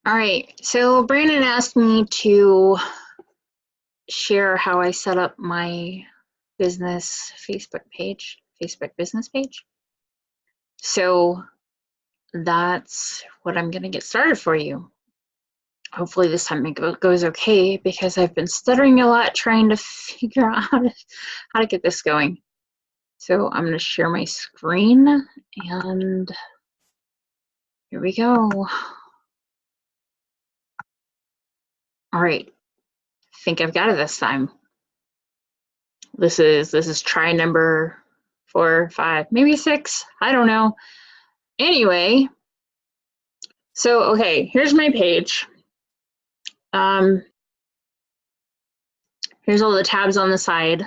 All right, so Brandon asked me to share how I set up my business Facebook business page. So that's what I'm going to get started for you. Hopefully this time it goes okay because I've been stuttering a lot trying to figure out how to get this going. So I'm going to share my screen and here we go. All right, I think I've got it this time. This is try number 4, 5, maybe 6. I don't know. Anyway, so okay, here's my page. Here's all the tabs on the side.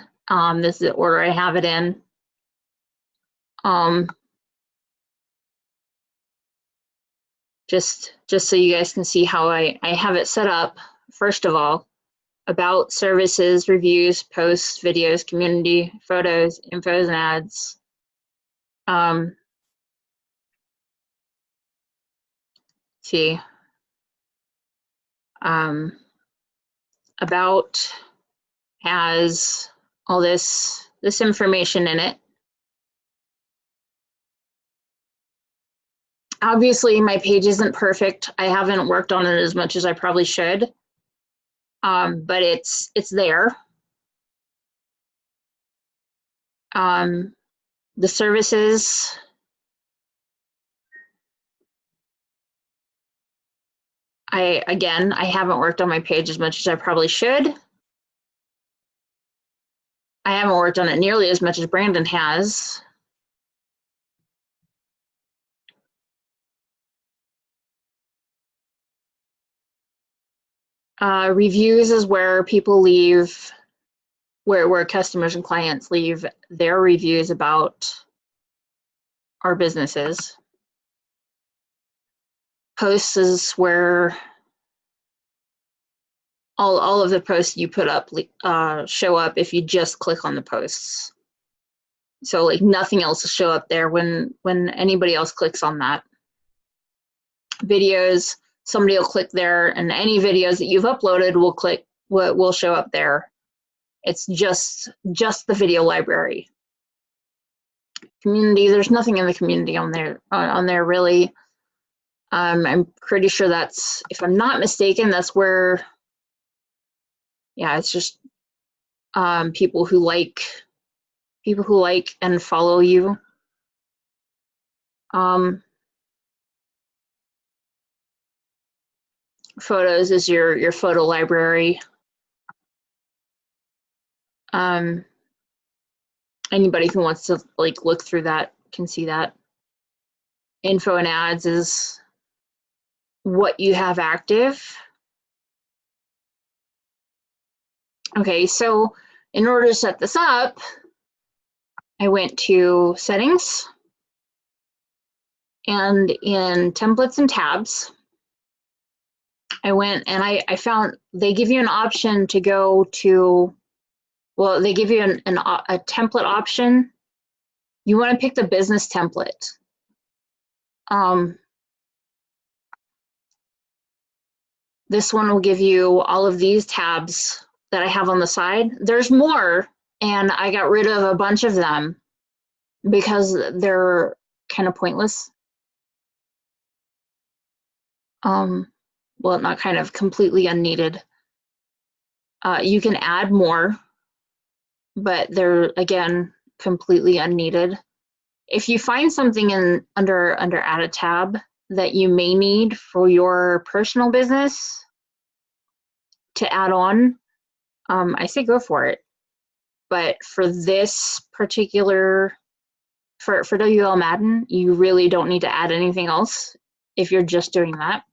This is the order I have it in. Just so you guys can see how I have it set up. First of all, about, services, reviews, posts, videos, community, photos, infos, and ads. See, about has all this information in it. Obviously, my page isn't perfect. I haven't worked on it as much as I probably should, but it's there. The services, I haven't worked on my page as much as I probably should. I haven't worked on it nearly as much as Brandon has. Reviews is where people leave, where customers and clients leave their reviews about our businesses. Posts is where all of the posts you put up show up if you just click on the posts. So like nothing else will show up there when anybody else clicks on that. Videos, somebody will click there, and any videos that you've uploaded will show up there. It's just the video library. Community, there's nothing in the community on there really. I'm pretty sure that's, if I'm not mistaken, that's where, yeah, it's just people who like and follow you. Photos is your photo library. Anybody who wants to like look through that can see that. Info and ads is what you have active. Okay, so in order to set this up, I went to settings, and in templates and tabs, I went and I found they give you an option to go to, well, they give you a template option. You want to pick the business template. This one will give you all of these tabs that I have on the side. There's more, and I got rid of a bunch of them because they're kind of pointless. Well, not kind of, completely unneeded. You can add more, but they're, again, completely unneeded. If you find something under add a tab that you may need for your personal business to add on, I say go for it. But for this particular, for WL Madden, you really don't need to add anything else if you're just doing that.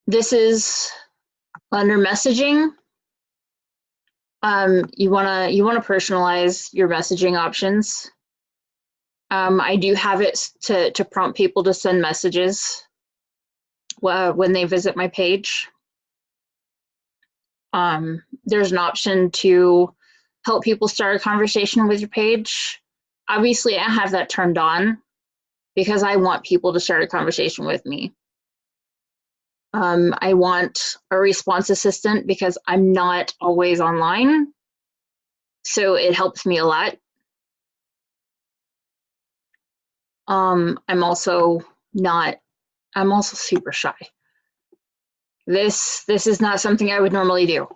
This is under messaging. You wanna personalize your messaging options. I do have it to prompt people to send messages when they visit my page. There's an option to help people start a conversation with your page. Obviously, I have that turned on. because I want people to start a conversation with me. I want a response assistant because I'm not always online, so it helps me a lot. I'm also super shy. This is not something I would normally do.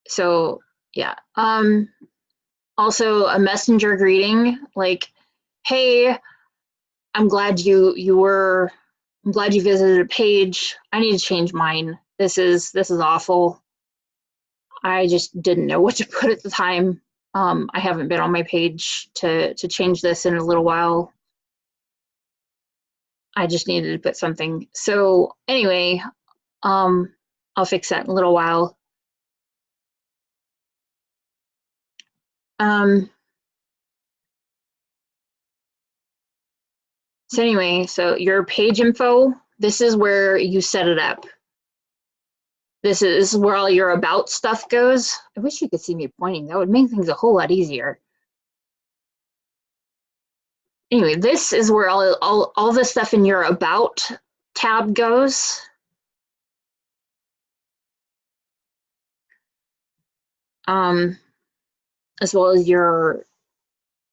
So yeah. Also a messenger greeting, like, hey, I'm glad you visited a page. I need to change mine. This is awful. I just didn't know what to put at the time. I haven't been on my page to change this in a little while. I just needed to put something. So anyway, I'll fix that in a little while. So anyway, so your page info, this is where you set it up. This is where all your about stuff goes. I wish you could see me pointing. That would make things a whole lot easier. Anyway, this is where all the stuff in your about tab goes. As well as your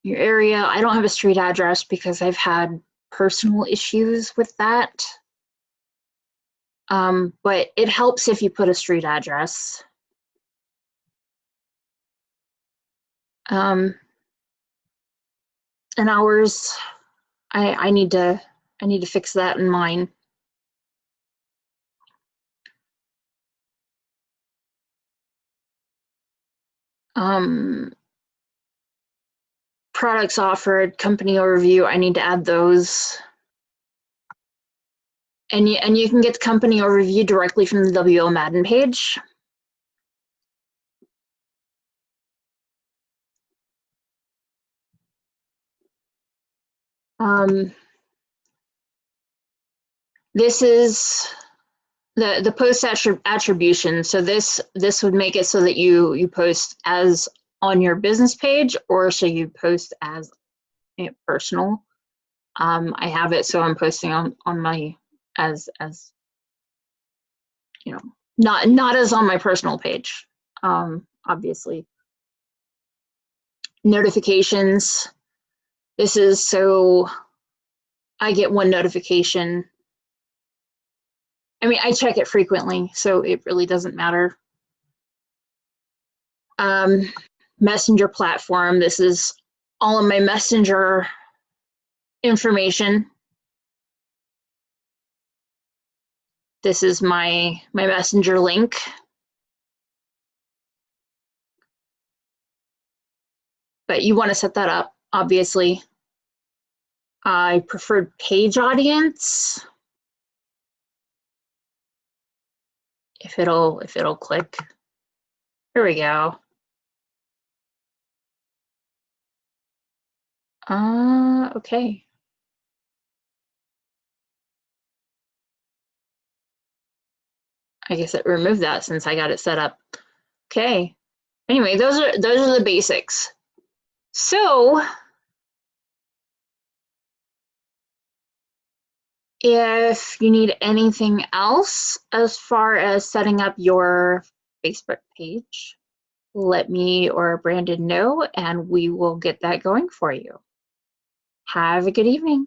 area. I don't have a street address because I've had personal issues with that. But it helps if you put a street address. And hours, I need to fix that in mine. Products offered, company overview, I need to add those. And you can get the company overview directly from the WL Madden page. This is the post attribution. So this would make it so that you post as on your business page, or so you post as personal. I have it so I'm posting on my as you know, not as on my personal page, obviously. Notifications. This is so I get one notification. I mean, I check it frequently, so it really doesn't matter. Messenger platform. This is all of my messenger information. This is my messenger link. But you want to set that up, obviously. I preferred page audience. If it'll click. Here we go. Okay. I guess it removed that since I got it set up. Okay. Anyway, those are the basics. So if you need anything else as far as setting up your Facebook page, let me or Brandon know and we will get that going for you. Have a good evening.